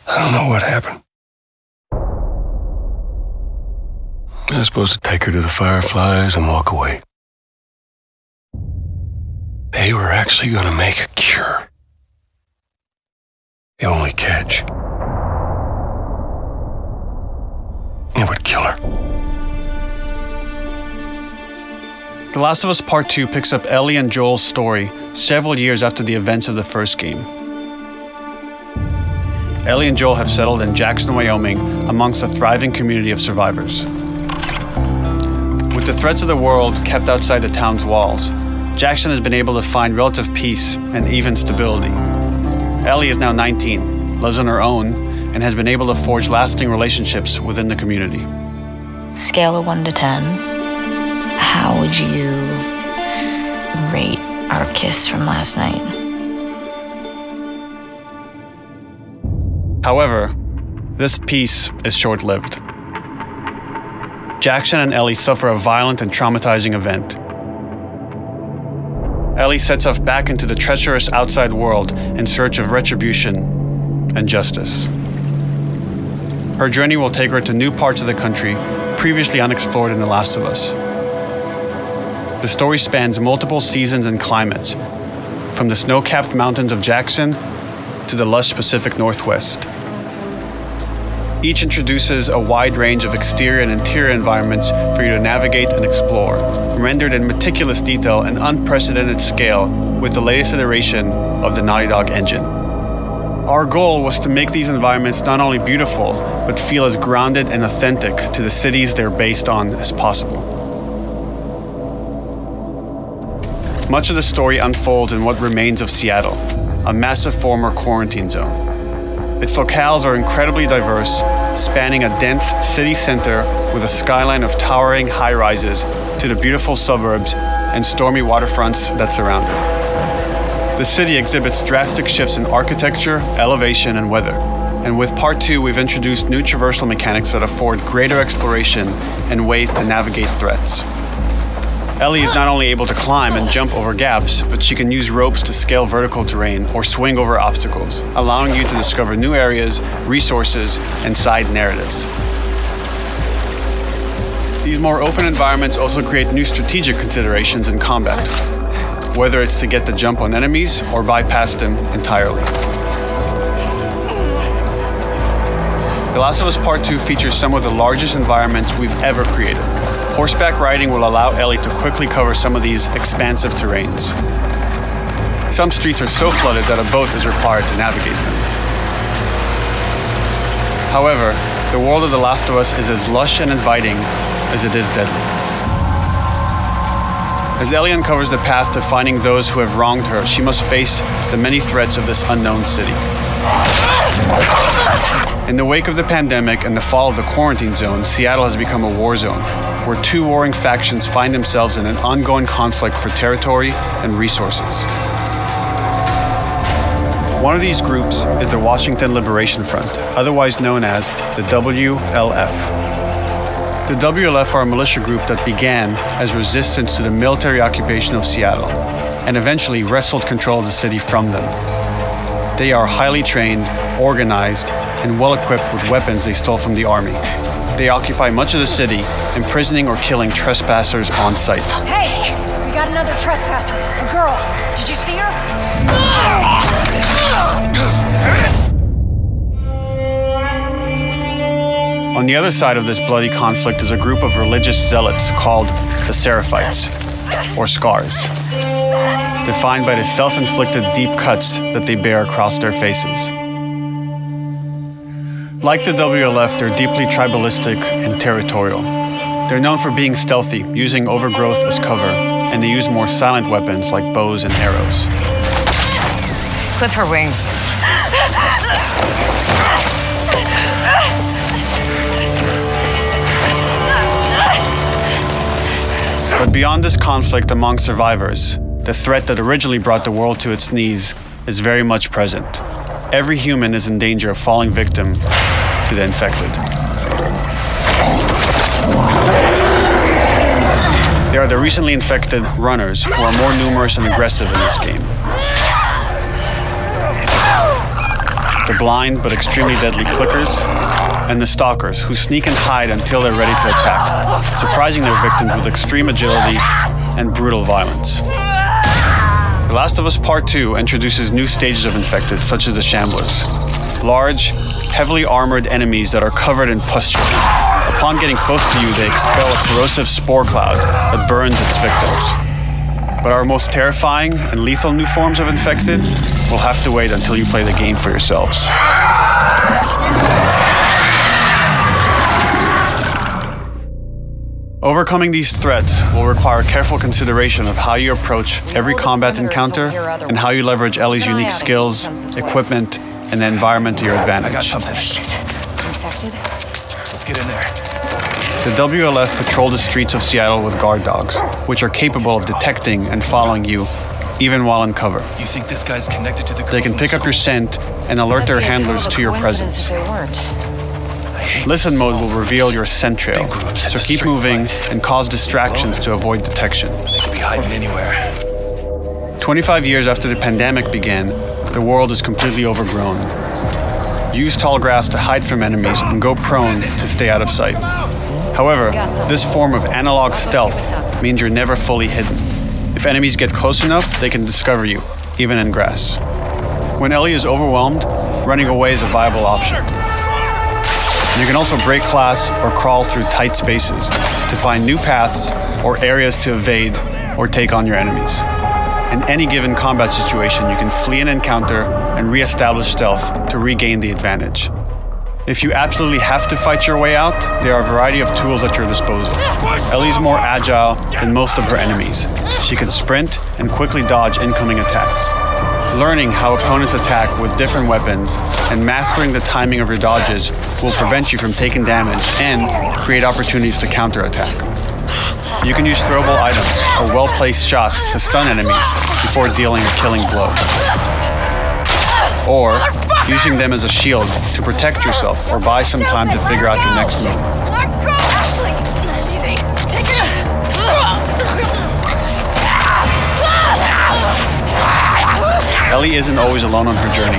I don't know what happened. I was supposed to take her to the Fireflies and walk away. They were actually going to make a cure. The only catch, it would kill her. The Last of Us Part 2 picks up Ellie and Joel's story several years after the events of the first game. Ellie and Joel have settled in Jackson, Wyoming, amongst a thriving community of survivors. With the threats of the world kept outside the town's walls, Jackson has been able to find relative peace and even stability. Ellie is now 19, lives on her own, and has been able to forge lasting relationships within the community. Scale of 1 to 10, how would you rate our kiss from last night? However, this peace is short-lived. Jackson and Ellie suffer a violent and traumatizing event. Ellie sets off back into the treacherous outside world in search of retribution and justice. Her journey will take her to new parts of the country previously unexplored in The Last of Us. The story spans multiple seasons and climates, from the snow-capped mountains of Jackson to the lush Pacific Northwest. Each introduces a wide range of exterior and interior environments for you to navigate and explore, rendered in meticulous detail and unprecedented scale with the latest iteration of the Naughty Dog engine. Our goal was to make these environments not only beautiful, but feel as grounded and authentic to the cities they're based on as possible. Much of the story unfolds in what remains of Seattle, a massive former quarantine zone. Its locales are incredibly diverse, spanning a dense city center with a skyline of towering high-rises to the beautiful suburbs and stormy waterfronts that surround it. The city exhibits drastic shifts in architecture, elevation, and weather. And with Part 2, we've introduced new traversal mechanics that afford greater exploration and ways to navigate threats. Ellie is not only able to climb and jump over gaps, but she can use ropes to scale vertical terrain or swing over obstacles, allowing you to discover new areas, resources, and side narratives. These more open environments also create new strategic considerations in combat, whether it's to get the jump on enemies or bypass them entirely. The Last of Us Part 2 features some of the largest environments we've ever created. Horseback riding will allow Ellie to quickly cover some of these expansive terrains. Some streets are so flooded that a boat is required to navigate them. However, the world of The Last of Us is as lush and inviting as it is deadly. As Ellie uncovers the path to finding those who have wronged her, she must face the many threats of this unknown city. In the wake of the pandemic and the fall of the quarantine zone, Seattle has become a war zone, where two warring factions find themselves in an ongoing conflict for territory and resources. One of these groups is the Washington Liberation Front, otherwise known as the WLF. The WLF are a militia group that began as resistance to the military occupation of Seattle and eventually wrestled control of the city from them. They are highly trained, organized, and well-equipped with weapons they stole from the army. They occupy much of the city, imprisoning or killing trespassers on sight. Hey, we got another trespasser, a girl. Did you see her? On the other side of this bloody conflict is a group of religious zealots called the Seraphites, or Scars, defined by the self-inflicted deep cuts that they bear across their faces. Like the WLF, they're deeply tribalistic and territorial. They're known for being stealthy, using overgrowth as cover, and they use more silent weapons like bows and arrows. Clip her wings. But beyond this conflict among survivors, the threat that originally brought the world to its knees is very much present. Every human is in danger of falling victim to the infected. They are the recently infected runners, who are more numerous and aggressive in this game. the blind but extremely deadly clickers, and the stalkers, who sneak and hide until they're ready to attack, surprising their victims with extreme agility and brutal violence. The Last of Us Part 2 introduces new stages of infected, such as the Shamblers. Large, heavily armored enemies that are covered in pustule. Upon getting close to you, they expel a corrosive spore cloud that burns its victims. But our most terrifying and lethal new forms of infected will have to wait until you play the game for yourselves. Overcoming these threats will require careful consideration of how you approach every combat encounter and how you leverage Ellie's unique skills, equipment, and the environment to your advantage. I got something. Infected? Let's get in there. The WLF patrol the streets of Seattle with guard dogs, which are capable of detecting and following you, even while in cover. You think this guy's connected to the They can pick up your scent and alert their handlers to your presence. Listen mode will reveal your scent trail, so keep moving and cause distractions to avoid detection. They could be hiding anywhere. 25 years after the pandemic began, the world is completely overgrown. Use tall grass to hide from enemies and go prone to stay out of sight. However, this form of analog stealth means you're never fully hidden. If enemies get close enough, they can discover you, even in grass. When Ellie is overwhelmed, running away is a viable option. You can also break glass or crawl through tight spaces to find new paths or areas to evade or take on your enemies. In any given combat situation, you can flee an encounter and re-establish stealth to regain the advantage. If you absolutely have to fight your way out, there are a variety of tools at your disposal. Ellie's more agile than most of her enemies. She can sprint and quickly dodge incoming attacks. Learning how opponents attack with different weapons and mastering the timing of your dodges will prevent you from taking damage and create opportunities to counterattack. You can use throwable items or well-placed shots to stun enemies before dealing a killing blow. Or using them as a shield to protect yourself or buy some time to figure out your next move. Ellie isn't always alone on her journey.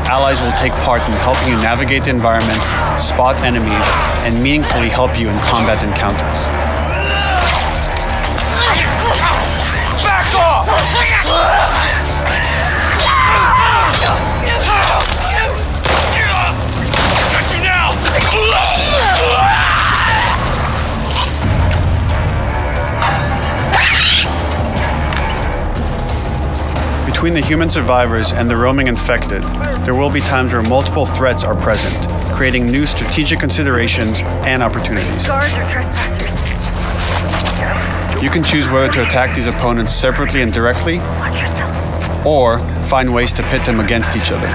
Allies will take part in helping you navigate the environments, spot enemies, and meaningfully help you in combat encounters. Back off! Got you now! Between the human survivors and the roaming infected, there will be times where multiple threats are present, creating new strategic considerations and opportunities. You can choose whether to attack these opponents separately and directly, or find ways to pit them against each other.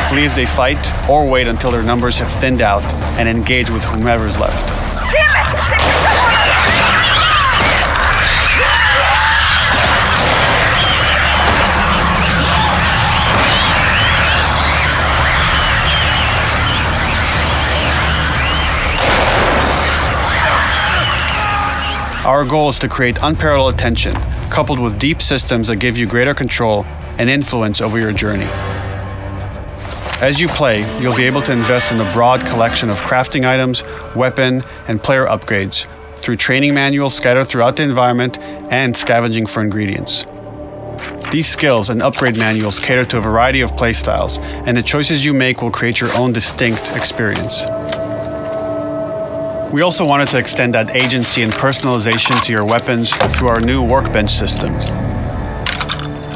Flee as they fight, or wait until their numbers have thinned out and engage with whomever's left. Our goal is to create unparalleled tension, coupled with deep systems that give you greater control and influence over your journey. As you play, you'll be able to invest in a broad collection of crafting items, weapon, and player upgrades through training manuals scattered throughout the environment and scavenging for ingredients. These skills and upgrade manuals cater to a variety of playstyles, and the choices you make will create your own distinct experience. We also wanted to extend that agency and personalization to your weapons through our new workbench system.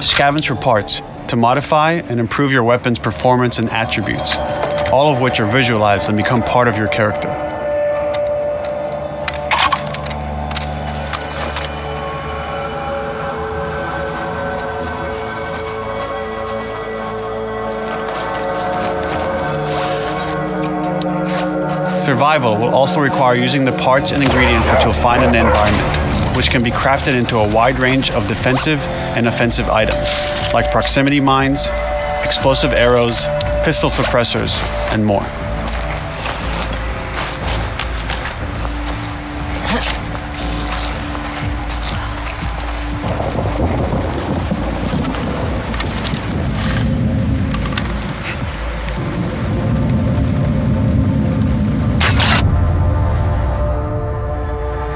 Scavenge for parts to modify and improve your weapon's performance and attributes, all of which are visualized and become part of your character. Survival will also require using the parts and ingredients that you'll find in the environment, which can be crafted into a wide range of defensive and offensive items, like proximity mines, explosive arrows, pistol suppressors, and more.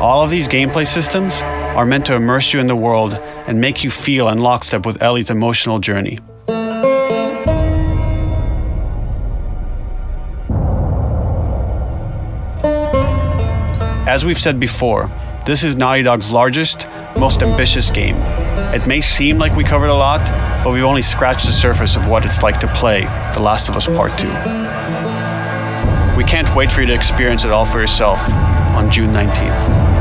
All of these gameplay systems are meant to immerse you in the world and make you feel in lockstep with Ellie's emotional journey. As we've said before, this is Naughty Dog's largest, most ambitious game. It may seem like we covered a lot, but we've only scratched the surface of what it's like to play The Last of Us Part 2. We can't wait for you to experience it all for yourself on June 19th.